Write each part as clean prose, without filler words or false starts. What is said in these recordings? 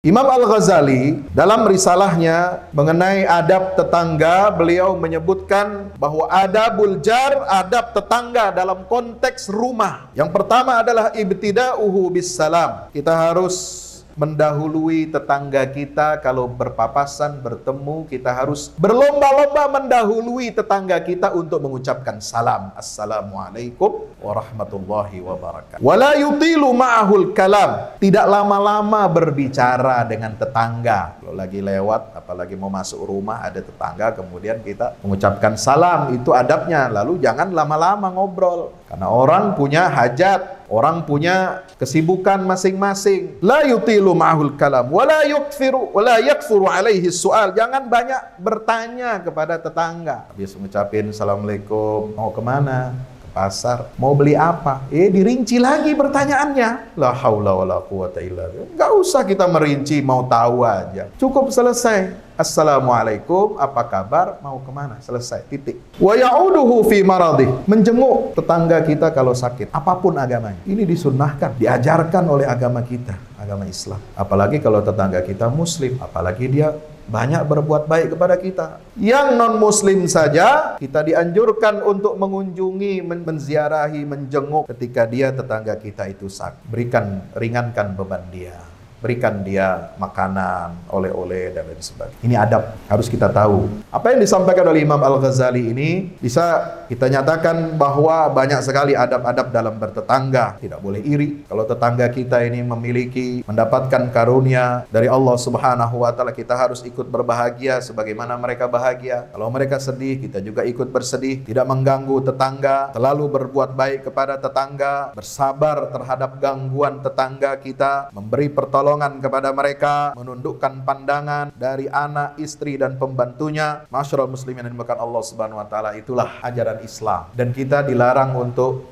Imam Al-Ghazali dalam risalahnya mengenai adab tetangga, beliau menyebutkan bahwa adabul jar, adab tetangga dalam konteks rumah. Yang pertama adalah ibtida'uhu bis salam. Kita harus mendahului tetangga kita. Kalau berpapasan, bertemu, kita harus berlomba-lomba mendahului tetangga kita untuk mengucapkan salam. Assalamualaikum warahmatullahi wabarakatuh. Wala yutilu ma'ahul kalam. Tidak lama-lama berbicara dengan tetangga. Kalau lagi lewat, apalagi mau masuk rumah, ada tetangga, kemudian kita mengucapkan salam. Itu adabnya. Lalu jangan lama-lama ngobrol. Karena orang punya hajat, orang punya kesibukan masing-masing. La yutilu ma'ahul kalam wala yakthuru alaihi soal. Jangan banyak bertanya kepada tetangga. Habis mengucapin assalamualaikum, mau kemana? Ke pasar. Mau beli apa? Dirinci lagi pertanyaannya. La haula wala quwata illa billah. Enggak usah kita merinci, mau tahu aja. Cukup selesai. Assalamualaikum, apa kabar, mau kemana? Selesai, titik. Wa ya'uduhu fi maradih. Menjenguk tetangga kita kalau sakit, apapun agamanya. Ini disunnahkan, diajarkan oleh agama kita, agama Islam. Apalagi kalau tetangga kita muslim, apalagi dia banyak berbuat baik kepada kita. Yang non-muslim saja, kita dianjurkan untuk mengunjungi, menziarahi, menjenguk ketika dia tetangga kita itu sakit. Ringankan beban dia. Berikan dia makanan, oleh-oleh, dan lain sebagainya. Ini adab, harus kita tahu. Apa yang disampaikan oleh Imam Al-Ghazali ini, bisa kita nyatakan bahwa banyak sekali adab-adab dalam bertetangga. Tidak boleh iri. Kalau tetangga kita ini mendapatkan karunia dari Allah Subhanahu wa Ta'ala, kita harus ikut berbahagia sebagaimana mereka bahagia. Kalau mereka sedih, kita juga ikut bersedih. Tidak mengganggu tetangga, selalu berbuat baik kepada tetangga, bersabar terhadap gangguan tetangga kita, memberi pertolongan kepada mereka, menundukkan pandangan dari anak, istri, dan pembantunya. Masyarul muslimin yang dimuliakan Allah Subhanahu wa Ta'ala, itulah ajaran Islam. Dan kita dilarang untuk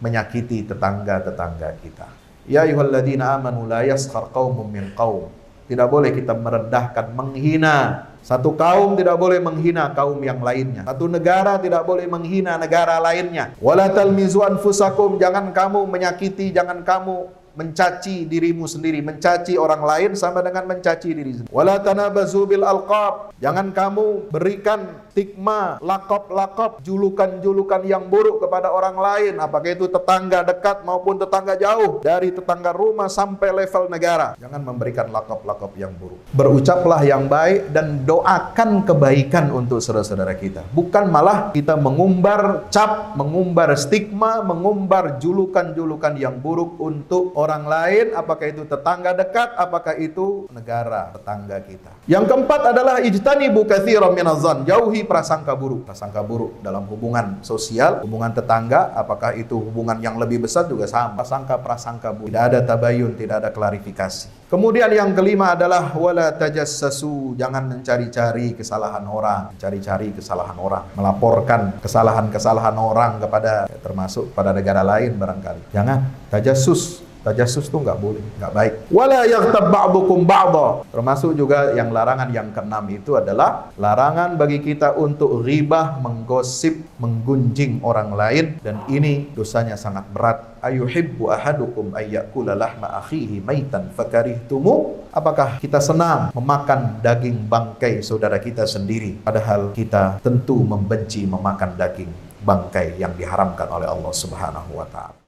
menyakiti tetangga-tetangga kita. Ya ayyuhalladzina amanu la yaskhar qaumun min qaum. Tidak boleh kita merendahkan, menghina. Satu kaum tidak boleh menghina kaum yang lainnya. Satu negara tidak boleh menghina negara lainnya. Wala talmizu anfusakum. Jangan kamu menyakiti, jangan kamu mencaci dirimu sendiri. Mencaci orang lain sama dengan mencaci diri sendiri. Wala tanabazu bil alqab. Jangan kamu berikan stigma, lakop-lakop, julukan-julukan yang buruk kepada orang lain, apakah itu tetangga dekat maupun tetangga jauh, dari tetangga rumah sampai level negara. Jangan memberikan lakop-lakop yang buruk. Berucaplah yang baik dan doakan kebaikan untuk saudara-saudara kita. Bukan malah kita mengumbar cap, mengumbar stigma, mengumbar julukan-julukan yang buruk untuk orang lain, apakah itu tetangga dekat, apakah itu negara tetangga kita. Yang keempat adalah ijtanibu katsiran minadh-dhann. Jauhi prasangka buruk. Prasangka buruk dalam hubungan sosial, hubungan tetangga, apakah itu hubungan yang lebih besar juga sama. Prasangka buruk. Tidak ada tabayun, tidak ada klarifikasi. Kemudian yang kelima adalah wala tajassasu. Jangan mencari-cari kesalahan orang, mencari-cari kesalahan orang, melaporkan kesalahan-kesalahan orang kepada, termasuk pada negara lain barangkali. Jangan tajassus. Tajassus itu nggak boleh, nggak baik. Wala yaghtab ba'dukum ba'dha. Termasuk juga yang larangan yang keenam itu adalah larangan bagi kita untuk ghibah, menggosip, menggunjing orang lain, dan ini dosanya sangat berat. Ayuhibbu ahadukum ayyakula lahma akhihi maitan fakarihtumu. Apakah kita senang memakan daging bangkai saudara kita sendiri, padahal kita tentu membenci memakan daging bangkai yang diharamkan oleh Allah Subhanahu wa Ta'ala.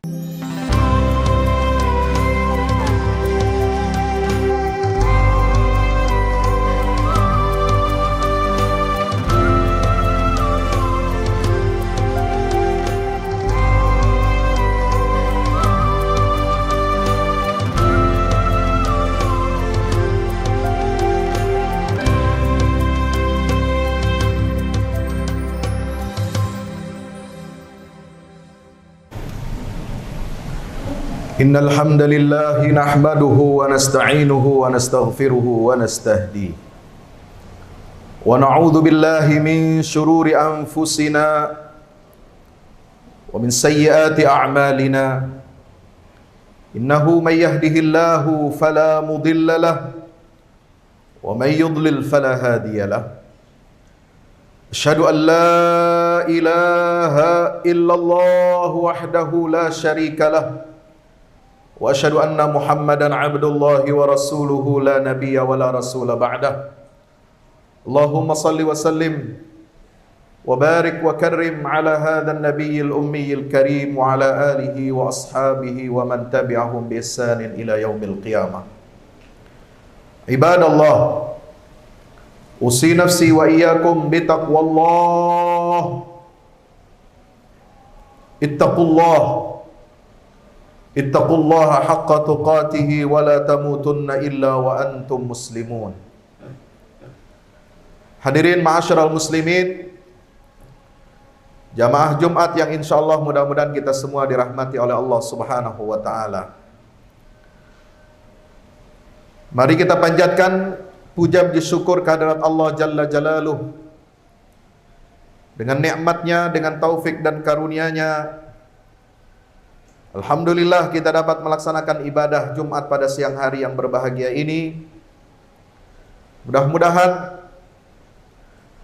Innal hamdalillah nahmaduhu wa nasta'inuhu wa nastaghfiruhu wa nastahdi wa na'udzu billahi min shururi anfusina wa min sayyiati a'malina. Innahu may yahdihillahu fala mudilla lahu wa may yudlil fala hadiya lahu. Asyhadu an la ilaha illallah wahdahu la syarika lahu وأشهد أن محمدا عبد الله ورسوله لا نبي ولا رسول بعده اللهم صل وسلم وبارك وكرم على هذا النبي الأمي الكريم وعلى آله وأصحابه ومن تبعهم بإحسان إلى يوم القيامة. عباد الله، أوصي نفسي وإياكم بتقوى الله. اتقوا الله حق تقاته ولا تموتن إلا وأنتم مسلمون. Hadirin ma'asyiral muslimin, jamaah Jumat yang insyaallah mudah-mudahan kita semua dirahmati oleh Allah Subhanahu wa taala. Mari kita panjatkan puja puji syukur kehadirat Allah Jalla Jalaluh dengan nikmatnya, dengan taufik dan karunia-Nya. Alhamdulillah kita dapat melaksanakan ibadah Jumat pada siang hari yang berbahagia ini. Mudah-mudahan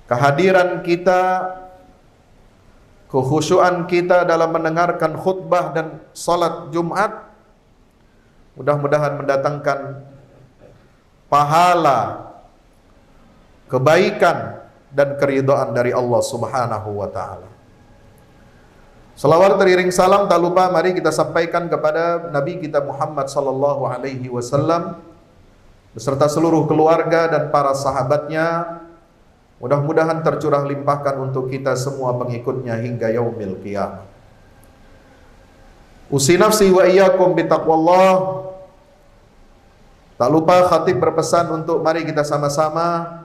kehadiran kita, kekhusyuan kita dalam mendengarkan khutbah dan salat Jumat mudah-mudahan mendatangkan pahala, kebaikan dan keridhaan dari Allah Subhanahu wa taala. Salawat teriring salam tak lupa mari kita sampaikan kepada Nabi kita Muhammad sallallahu alaihi wasallam beserta seluruh keluarga dan para sahabatnya. Mudah-mudahan tercurah limpahkan untuk kita semua pengikutnya hingga yaumil qiyamah. Usi nafsi wa iyyakum bitaqwallah. Tak lupa khatib berpesan untuk mari kita sama-sama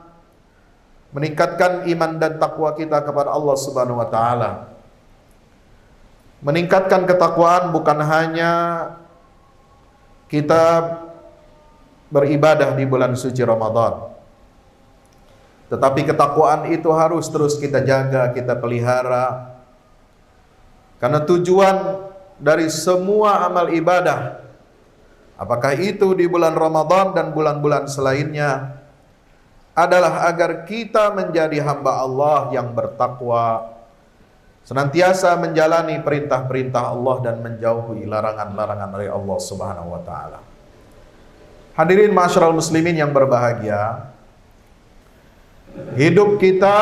meningkatkan iman dan takwa kita kepada Allah Subhanahu wa taala. Meningkatkan ketakwaan bukan hanya kita beribadah di bulan suci Ramadan, tetapi ketakwaan itu harus terus kita jaga, kita pelihara. Karena tujuan dari semua amal ibadah, apakah itu di bulan Ramadan dan bulan-bulan selainnya, adalah agar kita menjadi hamba Allah yang bertakwa, senantiasa menjalani perintah-perintah Allah dan menjauhi larangan-larangan dari Allah Subhanahu wa taala. Hadirin ma'asyiral muslimin yang berbahagia, hidup kita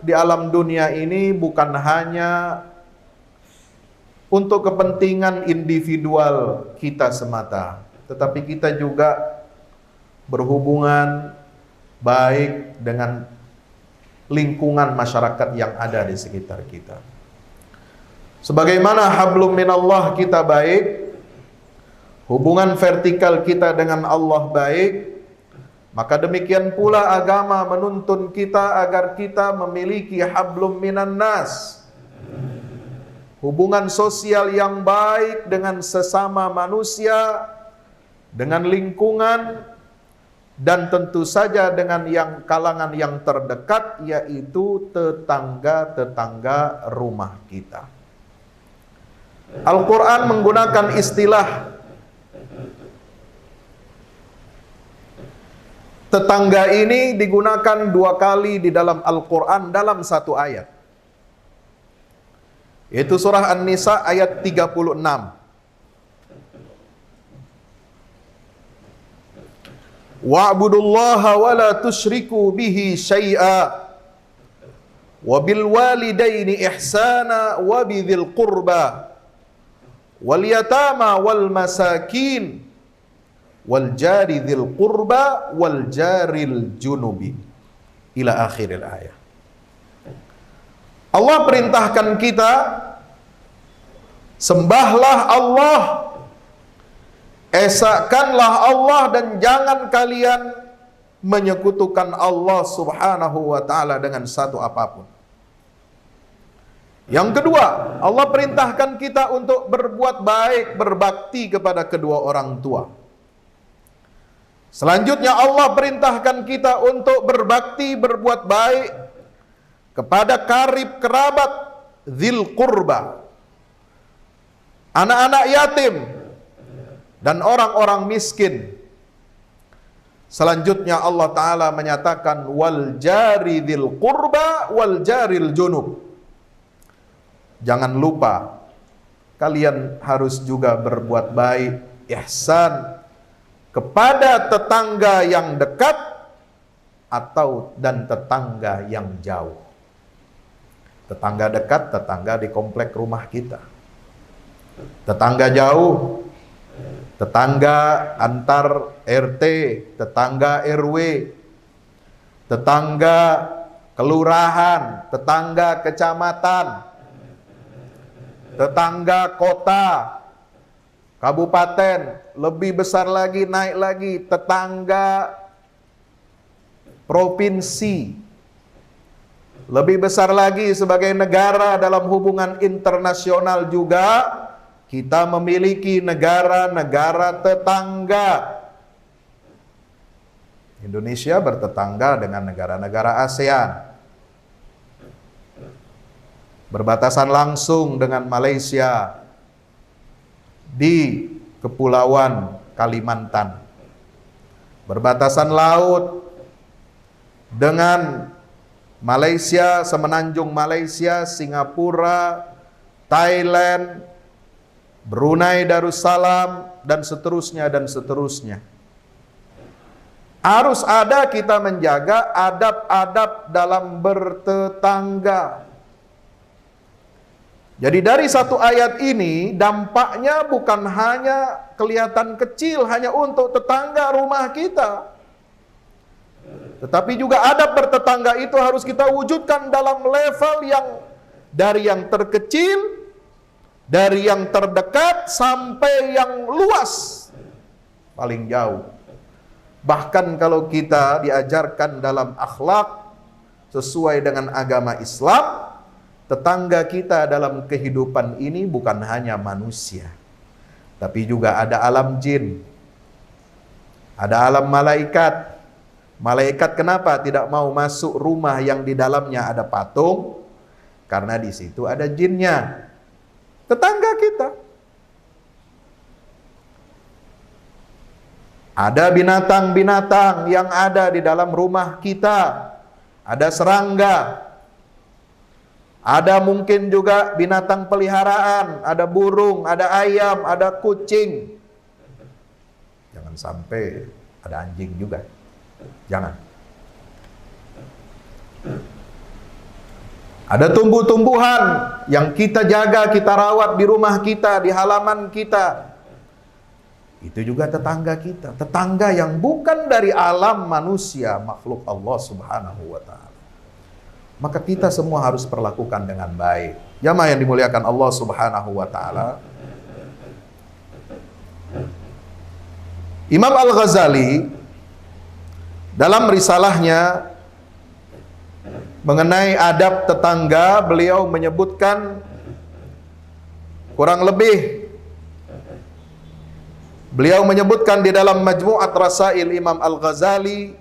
di alam dunia ini bukan hanya untuk kepentingan individual kita semata, tetapi kita juga berhubungan baik dengan lingkungan masyarakat yang ada di sekitar kita. Sebagaimana hablum minallah kita baik, hubungan vertikal kita dengan Allah baik, maka demikian pula agama menuntun kita agar kita memiliki hablum minan nas, hubungan sosial yang baik dengan sesama manusia, dengan lingkungan, dan tentu saja dengan yang kalangan yang terdekat, yaitu tetangga-tetangga rumah kita. Al-Quran menggunakan istilah tetangga ini digunakan 2 kali di dalam Al-Quran dalam satu ayat, yaitu surah An-Nisa ayat 36. Wa'budullaha wa la tusyriku bihi syai'a wa bil walidaini ihsana wa bidzil qurba wal yatama wal masakin wal jari dzil qurba wal jaril junubi ila akhiril ayat. Allah perintahkan kita sembahlah Allah, esakanlah Allah, dan jangan kalian menyekutukan Allah Subhanahu wa taala dengan satu apapun. Yang kedua, Allah perintahkan kita untuk berbuat baik, berbakti kepada kedua orang tua. Selanjutnya Allah perintahkan kita untuk berbakti, berbuat baik kepada karib kerabat, dzil qurba, anak-anak yatim, dan orang-orang miskin. Selanjutnya Allah Ta'ala menyatakan wal jari dzil qurba wal jaril junub. Jangan lupa kalian harus juga berbuat baik ihsan kepada tetangga yang dekat dan tetangga yang jauh. Tetangga dekat, tetangga di komplek rumah kita. Tetangga jauh, tetangga antar RT, tetangga RW, tetangga kelurahan, tetangga kecamatan, tetangga kota, kabupaten, lebih besar lagi, naik lagi, tetangga provinsi, lebih besar lagi sebagai negara dalam hubungan internasional juga, kita memiliki negara-negara tetangga. Indonesia bertetangga dengan negara-negara ASEAN. Berbatasan langsung dengan Malaysia di Kepulauan Kalimantan. Berbatasan laut dengan Malaysia, semenanjung Malaysia, Singapura, Thailand, Brunei Darussalam, dan seterusnya dan seterusnya. Harus ada kita menjaga adab-adab dalam bertetangga. Jadi dari satu ayat ini dampaknya bukan hanya kelihatan kecil hanya untuk tetangga rumah kita, tetapi juga adab bertetangga itu harus kita wujudkan dalam level yang dari yang terkecil, dari yang terdekat sampai yang luas, paling jauh. Bahkan kalau kita diajarkan dalam akhlak sesuai dengan agama Islam, tetangga kita dalam kehidupan ini bukan hanya manusia, tapi juga ada alam jin, ada alam malaikat. Malaikat kenapa tidak mau masuk rumah yang di dalamnya ada patung? Karena di situ ada jinnya. Tetangga kita. Ada binatang-binatang yang ada di dalam rumah kita. Ada serangga. Ada mungkin juga binatang peliharaan, ada burung, ada ayam, ada kucing. Jangan sampai ada anjing juga. Jangan. Ada tumbuh-tumbuhan yang kita jaga, kita rawat di rumah kita, di halaman kita. Itu juga tetangga kita. Tetangga yang bukan dari alam manusia, makhluk Allah Subhanahu wa ta'ala. Maka kita semua harus perlakukan dengan baik. Jamaah yang dimuliakan Allah Subhanahu wa ta'ala. Imam Al-Ghazali dalam risalahnya mengenai adab tetangga, beliau menyebutkan kurang lebih, beliau menyebutkan di dalam Majmu'at Rasail Imam Al-Ghazali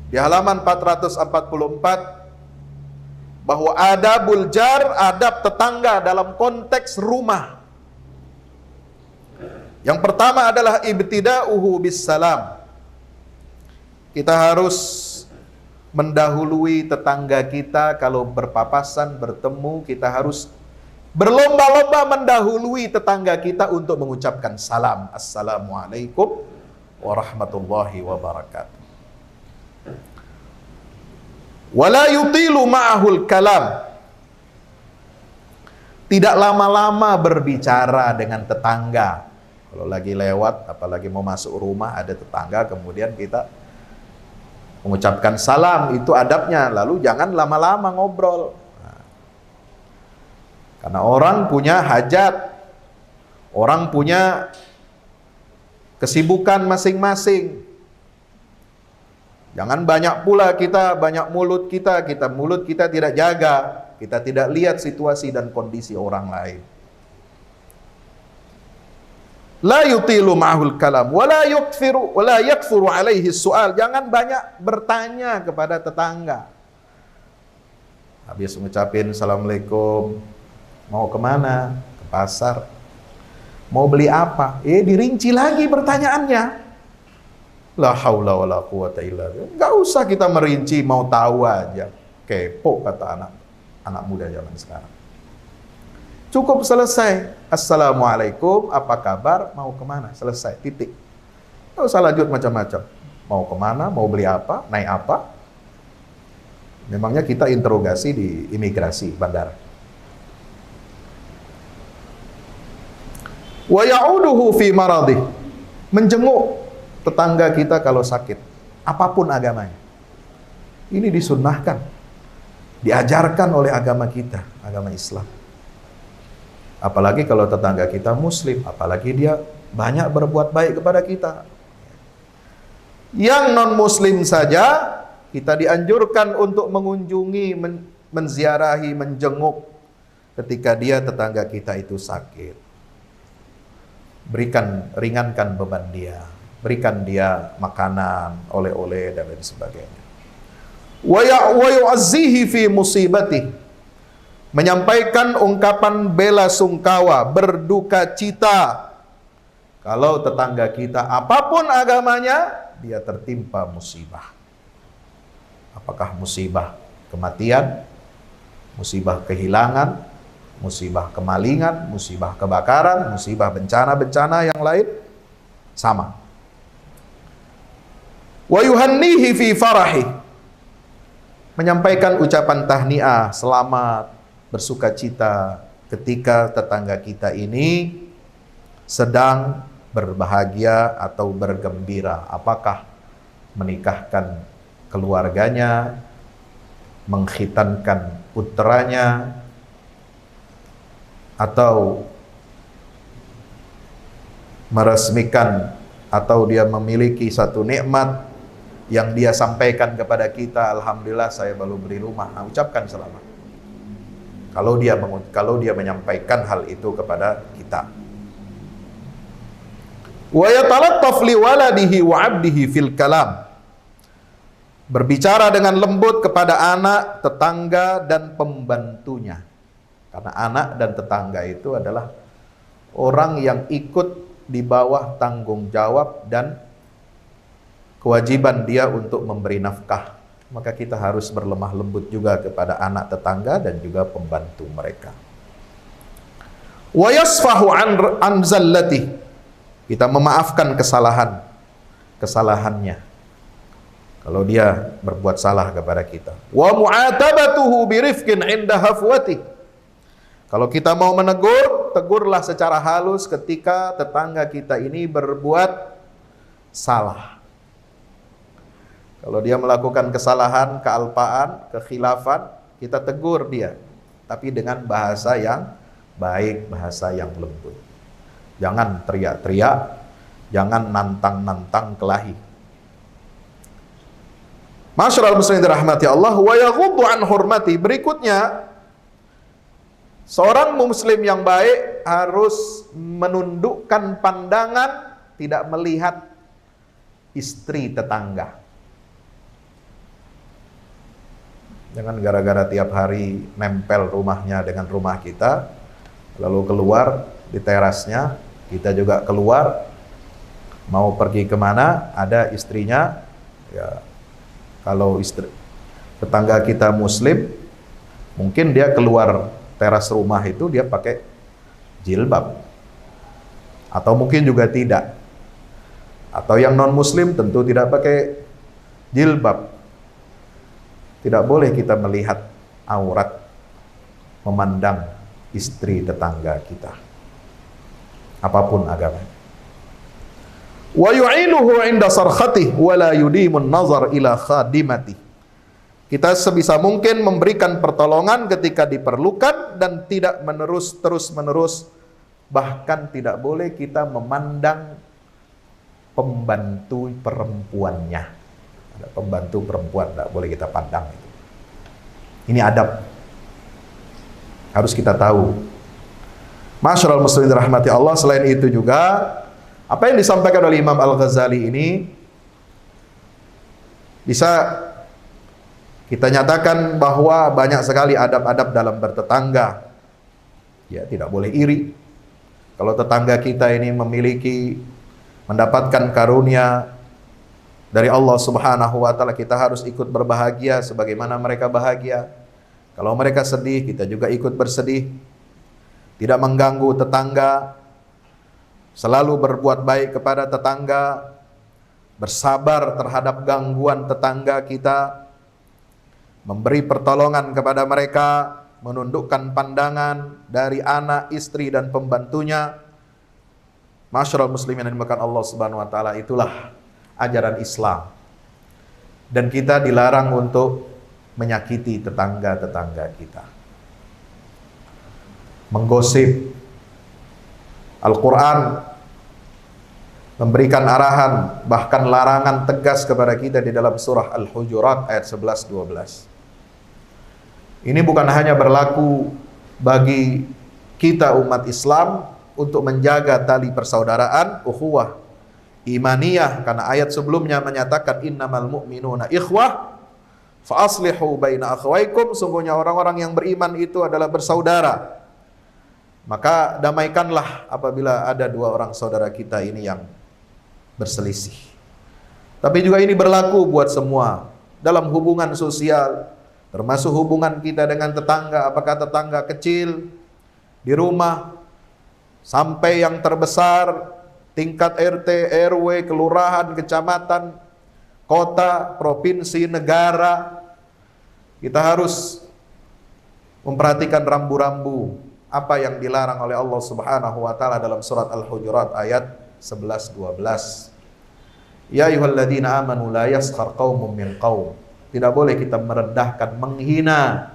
di halaman 444 bahwa adabul jar, adab tetangga dalam konteks rumah. Yang pertama adalah ibtida'uhu bis salam. Kita harus mendahului tetangga kita kalau berpapasan, bertemu, kita harus berlomba-lomba mendahului tetangga kita untuk mengucapkan salam. Assalamualaikum warahmatullahi wabarakatuh. Wala yutilu ma'ahul kalam. Tidak lama-lama berbicara dengan tetangga. Kalau lagi lewat, apalagi mau masuk rumah, ada tetangga, kemudian kita mengucapkan salam, itu adabnya. Lalu jangan lama-lama ngobrol. Karena orang punya hajat, orang punya kesibukan masing-masing. Jangan banyak pula kita, banyak mulut kita tidak jaga, kita tidak lihat situasi dan kondisi orang lain. La yutilu ma'ahul kalam wala yakthuru alaihi su'al. Jangan banyak bertanya kepada tetangga. Habis ngucapin assalamualaikum, mau kemana? Ke pasar. Mau beli apa? Dirinci lagi pertanyaannya. La haula wala quwata illa billah. Enggak usah kita merinci, mau tahu aja. Kepo kata anak muda zaman sekarang. Cukup selesai. Assalamualaikum, apa kabar, mau kemana? Selesai, titik. Nggak usah lanjut macam-macam. Mau kemana, mau beli apa, naik apa. Memangnya kita interogasi di imigrasi bandara. Wa ya'uduhu fi maradih. Menjenguk tetangga kita kalau sakit, apapun agamanya. Ini disunnahkan, diajarkan oleh agama kita, agama Islam. Apalagi kalau tetangga kita muslim, apalagi dia banyak berbuat baik kepada kita. Yang non-muslim saja kita dianjurkan untuk mengunjungi, menziarahi, menjenguk ketika dia tetangga kita itu sakit. Ringankan beban dia, berikan dia makanan, oleh-oleh dan lain sebagainya. Wa yu'azzihi fi musibati. Menyampaikan ungkapan bela sungkawa, berduka cita kalau tetangga kita apapun agamanya dia tertimpa musibah. Apakah musibah kematian, musibah kehilangan, musibah kemalingan, musibah kebakaran, musibah bencana-bencana yang lain, sama. Wa yuhannihi fi farahi. Menyampaikan ucapan tahniah, selamat, bersuka cita ketika tetangga kita ini sedang berbahagia atau bergembira. Apakah menikahkan keluarganya, mengkhitankan putranya, atau meresmikan, atau dia memiliki satu nikmat yang dia sampaikan kepada kita, alhamdulillah saya baru beli rumah. Nah, ucapkan selamat. Kalau dia menyampaikan hal itu kepada kita. Wa yatalattaf li waladihi wa 'abdihi fil kalam. Berbicara dengan lembut kepada anak, tetangga, dan pembantunya. Karena anak dan tetangga itu adalah orang yang ikut di bawah tanggung jawab dan kewajiban dia untuk memberi nafkah. Maka kita harus berlemah lembut juga kepada anak tetangga dan juga pembantu mereka. Wa yasfahu an zallati. Kita memaafkan kesalahannya. Kalau dia berbuat salah kepada kita. Wa mu'atabatuhu birifqin 'inda hafwati. Kalau kita mau menegur, tegurlah secara halus ketika tetangga kita ini berbuat salah. Kalau dia melakukan kesalahan, kealpaan, kekhilafan, kita tegur dia. Tapi dengan bahasa yang baik, bahasa yang lembut. Jangan teriak-teriak, jangan nantang-nantang kelahi. Masyarul muslimin dirahmati Allah, wa yaghuddu an hurmati. Berikutnya, seorang muslim yang baik harus menundukkan pandangan, tidak melihat istri tetangga. Jangan gara-gara tiap hari nempel rumahnya dengan rumah kita, lalu keluar di terasnya, kita juga keluar, mau pergi kemana, ada istrinya, ya. Kalau istri tetangga kita muslim, mungkin dia keluar teras rumah itu dia pakai jilbab, atau mungkin juga tidak. Atau yang non muslim tentu tidak pakai jilbab. Tidak boleh kita melihat aurat, memandang istri tetangga kita, apapun agama. Wa yu'inuhu 'inda sarkhatihi wa la yudimun nazar ila khadimati. Kita sebisa mungkin memberikan pertolongan ketika diperlukan dan tidak terus-menerus, bahkan tidak boleh kita memandang pembantu perempuannya. Ada pembantu perempuan, tidak boleh kita pandang itu. Ini adab. Harus kita tahu. Masyarul muslimin rahmati Allah. Selain itu juga, apa yang disampaikan oleh Imam Al-Ghazali ini bisa kita nyatakan bahwa banyak sekali adab-adab dalam bertetangga. Ya, tidak boleh iri. Kalau tetangga kita ini mendapatkan karunia dari Allah Subhanahu wa taala, kita harus ikut berbahagia sebagaimana mereka bahagia. Kalau mereka sedih, kita juga ikut bersedih. tidak mengganggu tetangga, selalu berbuat baik kepada tetangga, bersabar terhadap gangguan tetangga kita, memberi pertolongan kepada mereka, menundukkan pandangan dari anak, istri, dan pembantunya. Masyarul muslimin yang dimuliakan Allah Subhanahu wa taala, itulah ajaran Islam. Dan kita dilarang untuk menyakiti tetangga-tetangga kita. Menggosip. Al-Quran memberikan arahan, bahkan larangan tegas kepada kita di dalam surah Al-Hujurat ayat 11-12. Ini bukan hanya berlaku bagi kita umat Islam untuk menjaga tali persaudaraan, ukhuwah imaniyah, karena ayat sebelumnya menyatakan innamal mu'minuna ikhwah fa aslihu baina akhwaikum, sungguhnya orang-orang yang beriman itu adalah bersaudara. Maka damaikanlah apabila ada dua orang saudara kita ini yang berselisih. Tapi juga ini berlaku buat semua dalam hubungan sosial, termasuk hubungan kita dengan tetangga, apakah tetangga kecil di rumah sampai yang terbesar tingkat RT, RW, kelurahan, kecamatan, kota, provinsi, negara. Kita harus memperhatikan rambu-rambu apa yang dilarang oleh Allah Subhanahu wa taala dalam surat Al-Hujurat ayat 11-12. Ya ayyuhalladzina amanu la yaskhar qaumun min qaum. Tidak boleh kita merendahkan, menghina.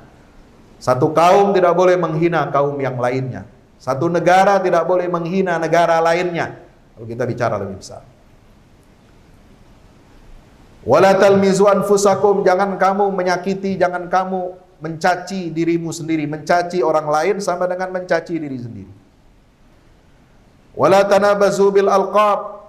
Satu kaum tidak boleh menghina kaum yang lainnya. Satu negara tidak boleh menghina negara lainnya. Kalau kita bicara lebih besar. Wala talmizu anfusakum, jangan kamu menyakiti, jangan kamu mencaci dirimu sendiri. Mencaci orang lain sama dengan mencaci diri sendiri. Wala tanabazu bil alqab,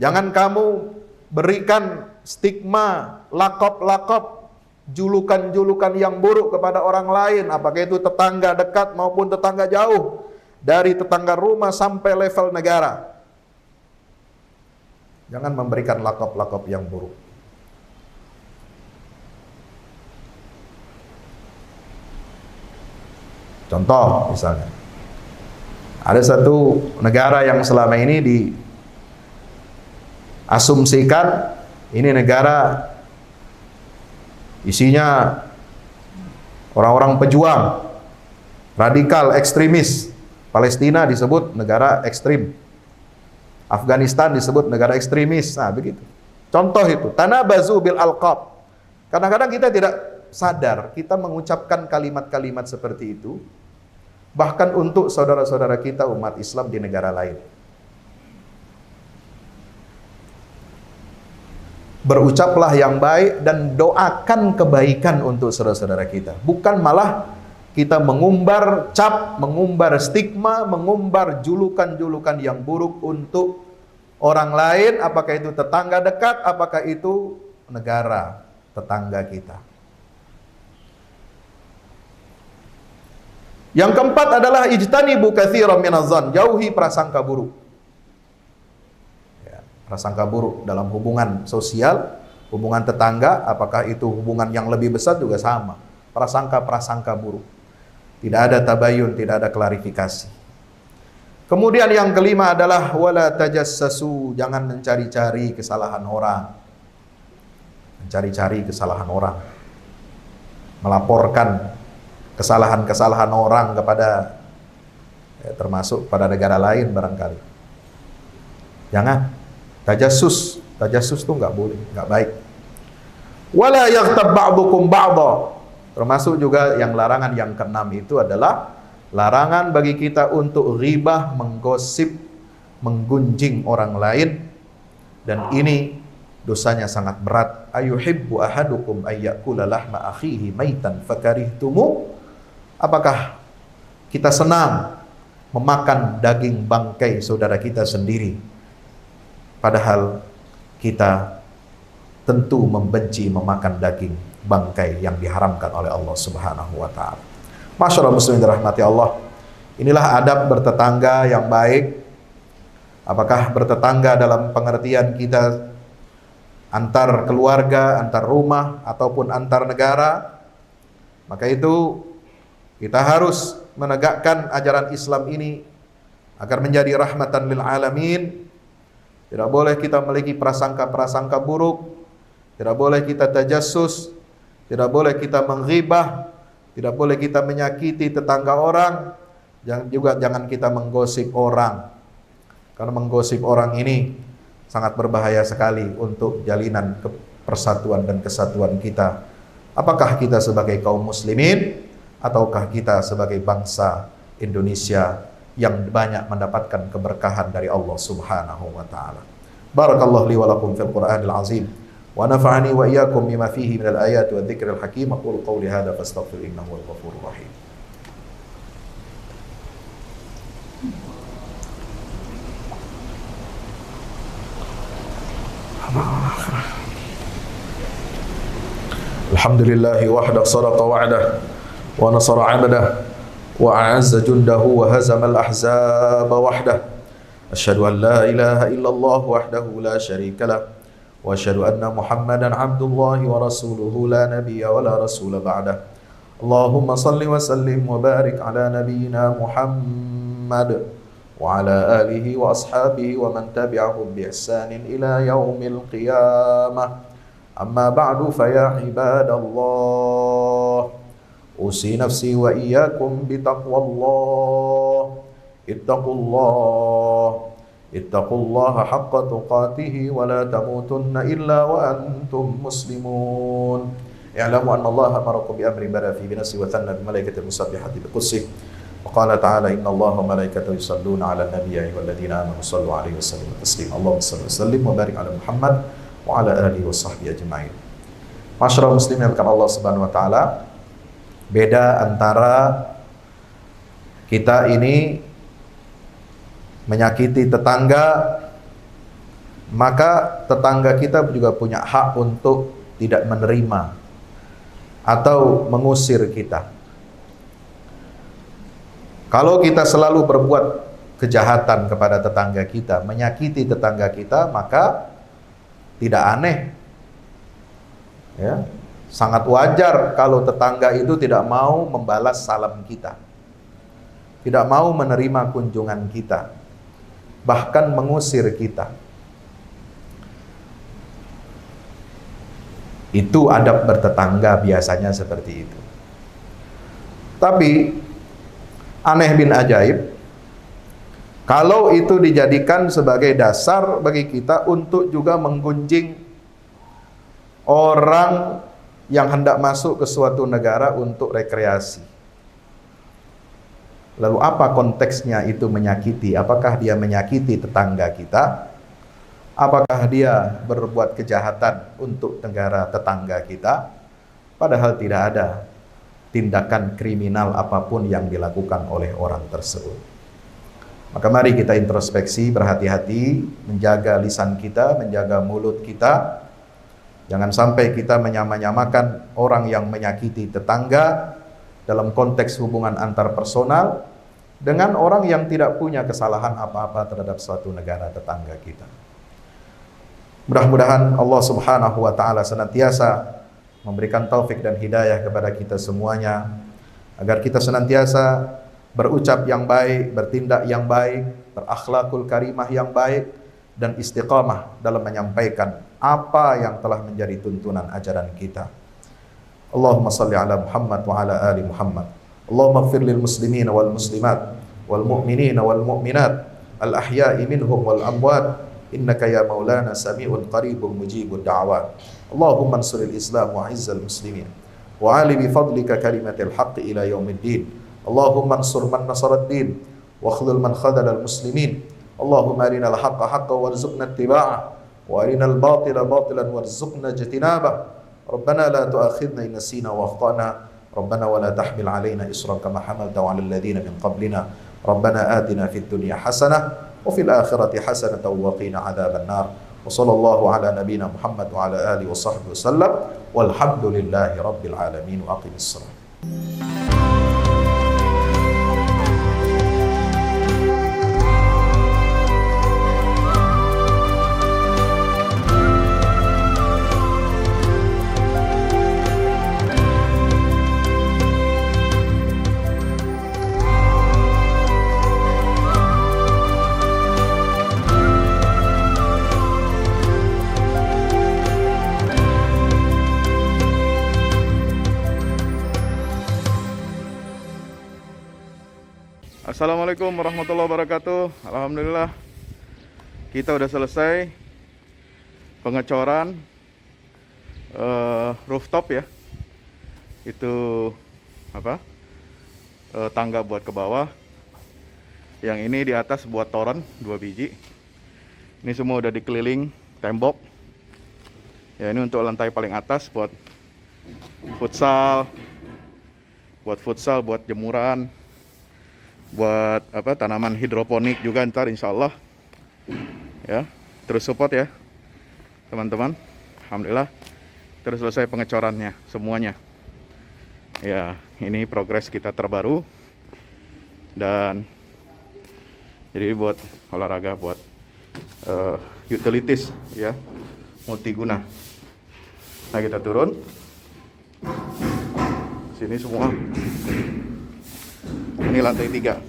jangan kamu berikan stigma, lakop-lakop, julukan-julukan yang buruk kepada orang lain, apakah itu tetangga dekat maupun tetangga jauh, dari tetangga rumah sampai level negara. Jangan memberikan lakop-lakop yang buruk. Contoh misalnya, ada satu negara yang selama ini diasumsikan ini negara isinya orang-orang pejuang, radikal, ekstremis. Palestina disebut negara ekstrim, Afghanistan disebut negara ekstremis. Nah begitu. Contoh itu, tanabazu bil alqab. Kadang-kadang kita tidak sadar, kita mengucapkan kalimat-kalimat seperti itu, bahkan untuk saudara-saudara kita umat Islam di negara lain. Berucaplah yang baik dan doakan kebaikan untuk saudara-saudara kita. Bukan malah kita mengumbar cap, mengumbar stigma, mengumbar julukan-julukan yang buruk untuk orang lain, apakah itu tetangga dekat, apakah itu negara tetangga kita. Yang keempat adalah ijtanibu katsiran minadh-dhann, jauhi prasangka buruk. Ya, prasangka buruk dalam hubungan sosial, hubungan tetangga, apakah itu hubungan yang lebih besar juga sama. Prasangka-prasangka buruk. Tidak ada tabayun, tidak ada klarifikasi. Kemudian yang kelima adalah wala tajassasu, jangan mencari-cari kesalahan orang. Mencari-cari kesalahan orang. Melaporkan kesalahan-kesalahan orang kepada termasuk pada negara lain barangkali. Jangan. Tajassus itu nggak boleh, nggak baik. Wala yaghtab ba'dukum ba'dha. Termasuk juga yang larangan yang keenam itu adalah larangan bagi kita untuk ghibah, menggosip, menggunjing orang lain, dan ini dosanya sangat berat. Ayuhibbu ahadukum ayyakula lahma akhihi maitan fakarihtumu. Apakah kita senang memakan daging bangkai saudara kita sendiri, padahal kita tentu membenci memakan daging bangkai yang diharamkan oleh Allah Subhanahu wa taala. Masyaallah muslimin dirahmati Allah. Inilah adab bertetangga yang baik. Apakah bertetangga dalam pengertian kita antar keluarga, antar rumah, ataupun antar negara, maka itu Kita harus menegakkan ajaran Islam ini agar menjadi rahmatan lil alamin. Tidak boleh kita memiliki prasangka-prasangka buruk, tidak boleh kita tajassus, tidak boleh kita menghibah, tidak boleh kita menyakiti tetangga orang, jangan kita menggosip orang. Karena menggosip orang ini sangat berbahaya sekali untuk jalinan persatuan dan kesatuan kita. Apakah kita sebagai kaum muslimin ataukah kita sebagai bangsa Indonesia yang banyak mendapatkan keberkahan dari Allah Subhanahu wa taala. Barakallahu li wa lakum fil Qur'anil azim wa nafa'ani wa iyyakum bima fihi minal ayati wa dzikril hakim. Aqulu qawli hadza fastaghfir innahu wal ghafurur rahim. Alhamdulillahi wahda sadaqa wa'dah wa nasara 'abdah wa a'azza jundahu wa hazama al-ahzaba wahdah. Asyhadu an la ilaha illallah wahdahu la syarika lah wa asyhadu anna Muhammadan 'abdullahi wa rasuluhu la nabiyya wa la rasula ba'dah. Allahumma salli wa sallim wa barik ala nabiyyina Muhammad wa ala alihi wa ashabihi wa man tabi'ahum bi ihsanin ila yaumil qiyamah. Amma ba'du fa ya ibadallah, usi nafsi wa iyyakum bitaqwallah. Ittaqullaha haqqa tuqatih wa la tamutunna illa wa antum muslimun. I'lamu anna Allah amarakum bi amrin bada fi binafsi wa thanna bi malaikatil musabbihati bi qudsih. Wa qala ta'ala inna Allaha wa malaikatahu yusalluna 'alan nabiyyi ayyuhalladhina amanu sallu 'alaihi wa sallimu taslima. Allahumma shalli wa sallim wa barik 'ala Muhammad wa ala alihi wa sahbihi ajma'in. Masyarul muslimin yang Allah Subhanahu wa taala, beda antara kita ini menyakiti tetangga, maka tetangga kita juga punya hak untuk tidak menerima atau mengusir kita. Kalau kita selalu berbuat kejahatan kepada tetangga kita, menyakiti tetangga kita, maka tidak aneh, ya, sangat wajar kalau tetangga itu tidak mau membalas salam kita, tidak mau menerima kunjungan kita, bahkan mengusir kita. Itu adab bertetangga biasanya seperti itu. Tapi aneh bin ajaib, kalau itu dijadikan sebagai dasar bagi kita untuk juga menggunjing orang yang hendak masuk ke suatu negara untuk rekreasi. Lalu apa konteksnya itu menyakiti? Apakah dia menyakiti tetangga kita? Apakah dia berbuat kejahatan untuk negara tetangga kita? Padahal tidak ada tindakan kriminal apapun yang dilakukan oleh orang tersebut. Maka mari kita introspeksi, berhati-hati, menjaga lisan kita, menjaga mulut kita. Jangan sampai kita menyamakan orang yang menyakiti tetangga dalam konteks hubungan antar personal dengan orang yang tidak punya kesalahan apa-apa terhadap suatu negara tetangga kita. Mudah-mudahan Allah Subhanahu wa taala senantiasa memberikan taufik dan hidayah kepada kita semuanya, agar kita senantiasa berucap yang baik, bertindak yang baik, berakhlakul karimah yang baik, dan istiqamah dalam menyampaikan apa yang telah menjadi tuntunan ajaran kita. Allahumma salli ala Muhammad wa ala ali Muhammad. Allahumma ighfir lil muslimin wal muslimat wal mu'minin wal mu'minat al ahya'i minhum wal amwat innaka ya maulana sami'un qaribun mujibud da'wat. Allahumma ansuril islam wa izzal muslimin wa ali bi fadlika kalimatil haqqi ila yaumiddin. Allahumma ansur man nasarad din wa khudhul man khadala al muslimin. Allahumma arinal haqqa haqqan warzuqna ittiba'ah wa arinal batila batilan warzuqna ijtinabah. Rabbana la tu'akhidna in nasina wa akhtana. Rabbana wa la tahmil alaina isran kama hamaltahu 'alal ladzina min qablina. Rabbana atina fid dunya hasanah wa fil akhirati hasanatan wa qina 'adzaban nar. Wa sallallahu ala nabiyyina Muhammad wa ala alihi wa sahbihi wasallam. Walhamdulillahi rabbil alamin. Wa aqimis shalah. Assalamualaikum warahmatullahi wabarakatuh. Alhamdulillah kita udah selesai pengecoran rooftop ya. Itu apa? Tangga buat ke bawah. Yang ini di atas buat toren 2 biji. Ini semua udah dikeliling tembok. Ya, ini untuk lantai paling atas buat futsal, buat jemuran, buat apa, tanaman hidroponik juga ntar insya Allah. Ya, terus support ya teman-teman. Alhamdulillah terus selesai pengecorannya semuanya. Ya, ini progres kita terbaru. Dan jadi buat olahraga, buat utilities ya, multiguna. Nah, kita turun sini semua. Ini lantai 3.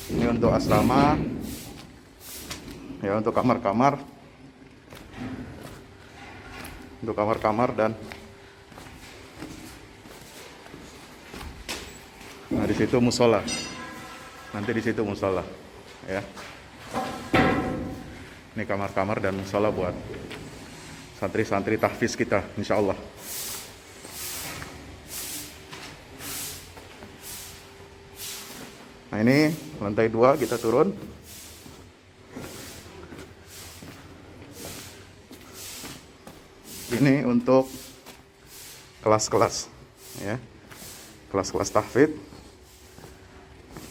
Ini untuk asrama ya, untuk kamar-kamar, dan nah di situ musola. Nanti di situ musola ya. Ini kamar-kamar dan musola buat santri-santri tahfiz kita insya Allah. Nah, ini lantai 2 kita turun. Ini untuk kelas-kelas ya. Kelas-kelas tahfidz,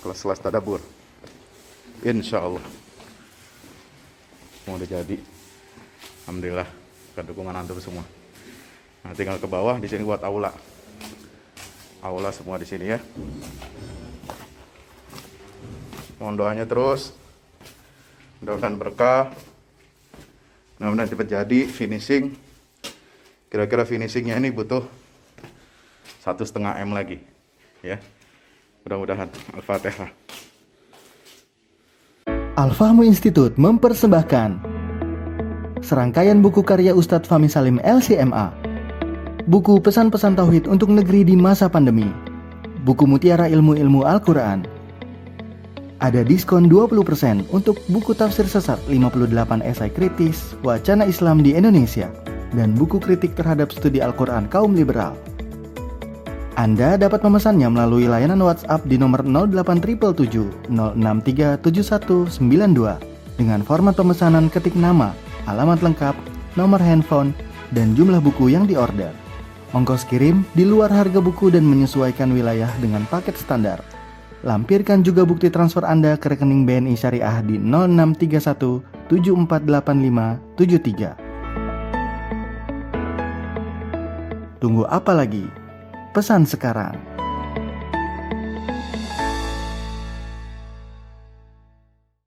kelas-kelas tadabbur. Insya Allah mau udah jadi. Alhamdulillah ke dukungan antum semua. Nah, tinggal ke bawah di sini buat aula. Aula semua di sini ya. Mohon doanya terus. Mudah-mudahan berkah. Mudah-mudahan cepat jadi finishing. Kira-kira finishingnya ini butuh 1,5 M lagi ya. Mudah-mudahan. Al-Fatihah. Al-Fahmu Institute mempersembahkan serangkaian buku karya Ustadz Fahmi Salim LCMA. Buku pesan-pesan tauhid untuk negeri di masa pandemi. Buku mutiara ilmu-ilmu Al-Quran. Ada diskon 20% untuk buku tafsir sesat 58 esai kritis wacana Islam di Indonesia dan buku kritik terhadap studi Al-Quran kaum liberal. Anda dapat memesannya melalui layanan WhatsApp di nomor 0877 0637192 dengan format pemesanan ketik nama, alamat lengkap, nomor handphone, dan jumlah buku yang diorder. Ongkos kirim di luar harga buku dan menyesuaikan wilayah dengan paket standar. Lampirkan juga bukti transfer Anda ke rekening BNI Syariah di 0631 748573. Tunggu apa lagi? Pesan sekarang.